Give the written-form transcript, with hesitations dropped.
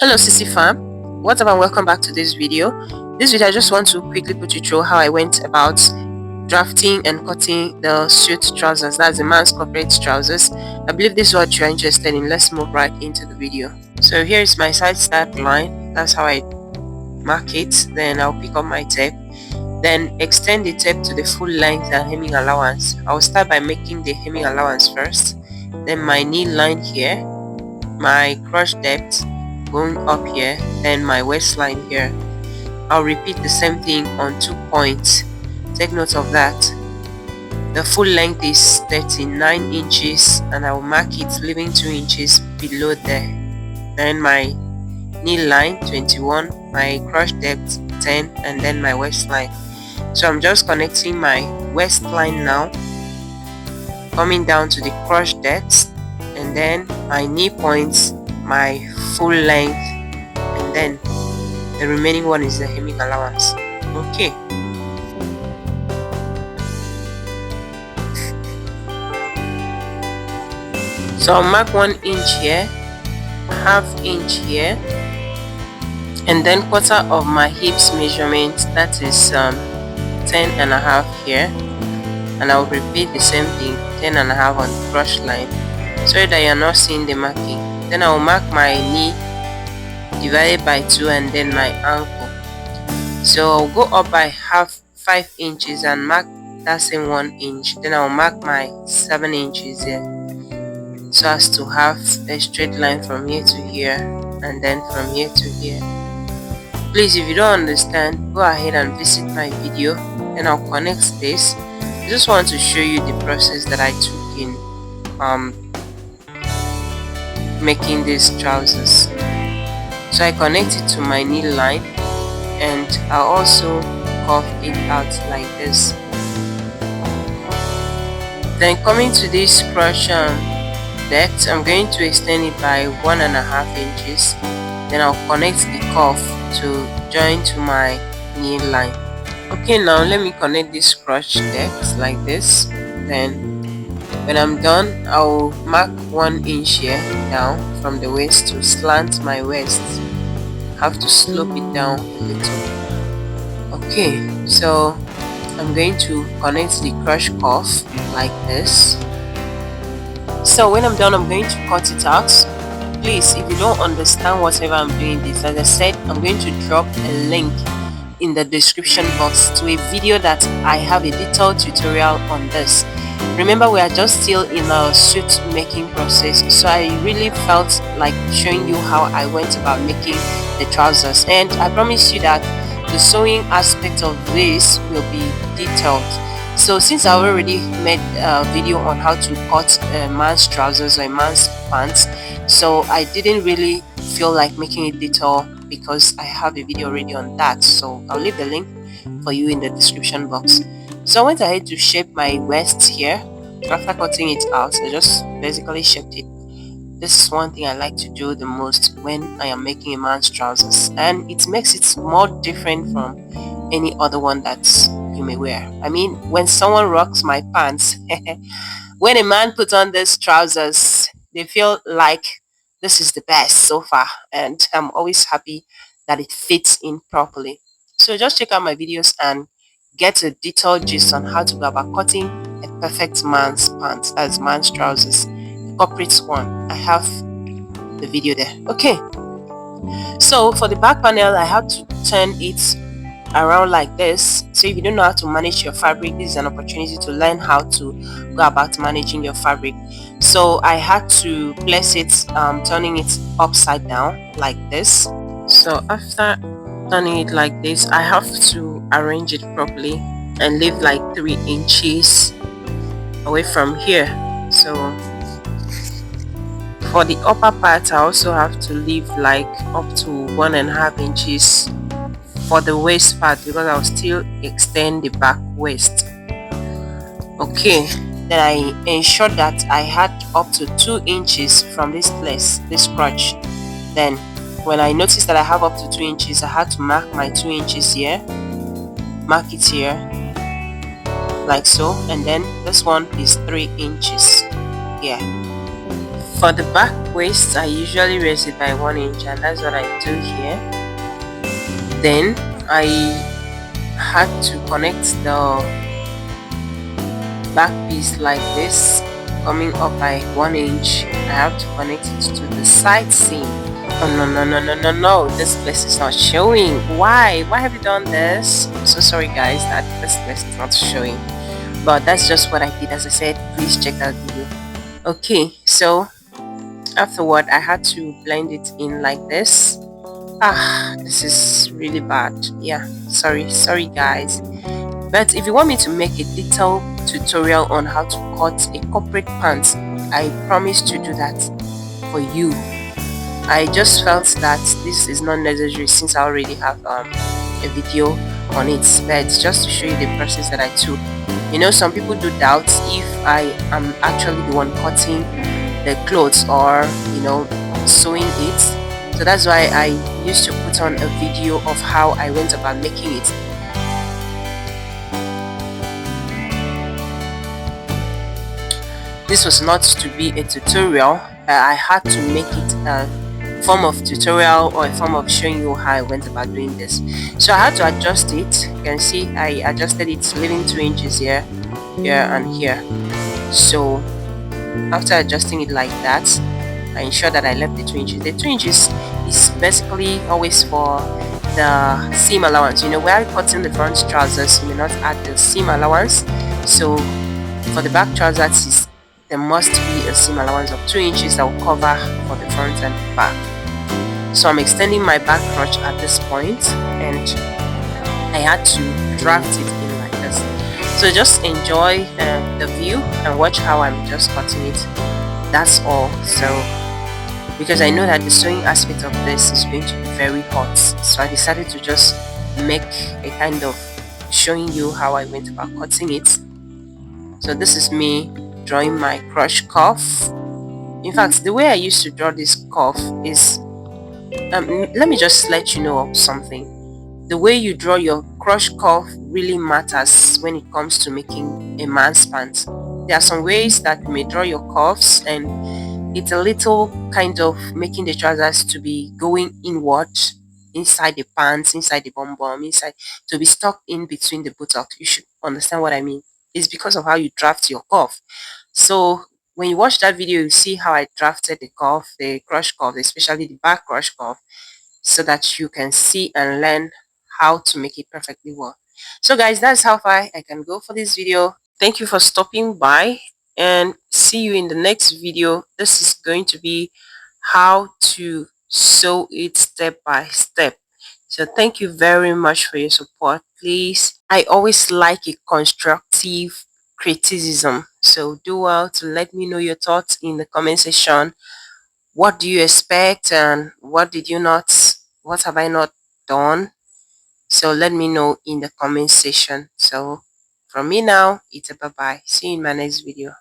Hello CC fam, what's up and welcome back to this video. This video I just want to quickly put you through how I went about drafting and cutting the suit trousers, that's the man's corporate trousers. I believe this is what you're interested in. Let's move right into the video. So here is my side start line, that's how I mark it. Then I'll pick up my tape, then extend the tape to the full length and hemming allowance. I'll start by making the hemming allowance first, then my knee line here, my crotch depth going up here, then my waistline here. I'll repeat the same thing on 2 points. Take note of that. The full length is 39 inches and I will mark it leaving 2 inches below there. Then my knee line 21, my crotch depth 10, and then my waistline. So I'm just connecting my waistline now, coming down to the crotch depth, and then my knee points, my full length, and then the remaining one is the hemming allowance. Okay. So I'll mark 1 inch here, ½ inch here, and then quarter of my hips measurement, that is 10.5 here, and I'll repeat the same thing, 10.5 on the crotch line, so that you're not seeing the marking. Then I'll mark my knee divided by 2 and then my ankle. So I'll go up by 5 inches and mark that same 1 inch. Then I'll mark my 7 inches here, so as to have a straight line from here to here and then from here to here. Please, if you don't understand, go ahead and visit my video and I'll connect this. I just want to show you the process that I took in making these trousers. So I connect it to my knee line and I also curve it out like this. Then coming to this crotch depth, I'm going to extend it by 1.5 inches. Then I'll connect the curve to join to my knee line. Okay, now let me connect this crotch depth like this. Then when I'm done, I'll mark 1 inch here down from the waist to slant my waist. Have to slope it down a little. Okay, so I'm going to connect the crotch cuff like this. So when I'm done, I'm going to cut it out. Please, if you don't understand whatever I'm doing this, as I said, I'm going to drop a link in the description box to a video that I have a detailed tutorial on this. Remember, we are just still in a suit making process, so I really felt like showing you how I went about making the trousers, and I promise you that the sewing aspect of this will be detailed. So since I already made a video on how to cut a man's trousers or a man's pants, so I didn't really feel like making it detailed because I have a video already on that. So I'll leave the link for you in the description box. So I went ahead to shape my waist here. After cutting it out, I just basically shaped it. This is one thing I like to do the most when I am making a man's trousers, and it makes it more different from any other one that you may wear. I mean, when someone rocks my pants, when a man puts on these trousers, they feel like this is the best so far, and I'm always happy that it fits in properly. So just check out my videos and get a detailed gist on how to go about cutting a perfect man's pants, as man's trousers, corporate one. I have the video there. Okay, so for the back panel, I have to turn it around like this. So if you don't know how to manage your fabric, this is an opportunity to learn how to go about managing your fabric. So I had to place it, turning it upside down like this. So after turning it like this, I have to arrange it properly and leave like 3 inches away from here. So for the upper part, I also have to leave like up to 1.5 inches for the waist part, because I'll still extend the back waist. Okay, then I ensured that I had up to 2 inches from this place, this crotch. Then when I noticed that I have up to 2 inches, I had to mark my 2 inches here, mark it here like so, and then this one is 3 inches here. For the back waist, I usually raise it by 1 inch, and that's what I do here. Then I had to connect the back piece like this, coming up by 1 inch. I have to connect it to the side seam. Oh, no, this place is not showing. Why have you done this? I'm so sorry guys that this place is not showing, but that's just what I did. As I said, please check that video. Okay, so afterward I had to blend it in like this. This is really bad. Yeah, sorry guys. But if you want me to make a detailed tutorial on how to cut a corporate pants, I promise to do that for you. I just felt that this is not necessary since I already have a video on it, but just to show you the process that I took. You know, some people do doubt if I am actually the one cutting the clothes or, you know, sewing it. So that's why I used to put on a video of how I went about making it. This was not to be a tutorial, I had to make it a form of tutorial or a form of showing you how I went about doing this. So I had to adjust it. You can see I adjusted it, leaving 2 inches here, here and here. So after adjusting it like that, I ensure that I left the 2 inches. The 2 inches is basically always for the seam allowance. You know, while cutting the front trousers, you may not add the seam allowance. So for the back trousers, there must be a seam allowance of 2 inches that will cover for the front and back. So I'm extending my back crotch at this point, and I had to draft it in like this. So just enjoy the view and watch how I'm just cutting it. That's all. So because I know that the sewing aspect of this is going to be very hot, so I decided to just make a kind of showing you how I went about cutting it. So this is me drawing my crush cuff. In fact, the way I used to draw this cuff is let me just let you know of something. The way you draw your crush cuff really matters when it comes to making a man's pants. There are some ways that you may draw your cuffs, and it's a little kind of making the trousers to be going inward inside the pants, inside the bum bum, inside, to be stuck in between the buttocks. You should understand what I mean. It's because of how you draft your cuff. So when you watch that video, you see how I drafted the cuff, the crush cuff, especially the back crush cuff, so that you can see and learn how to make it perfectly well. So guys, that's how far I can go for this video. Thank you for stopping by, and see you in the next video. This is going to be how to sew it step by step. So thank you very much for your support. Please, I always like a constructive criticism, so do well to let me know your thoughts in the comment section. What do you expect, and what have I not done? So let me know in the comment section. So from me now, it's a bye bye. See you in my next video.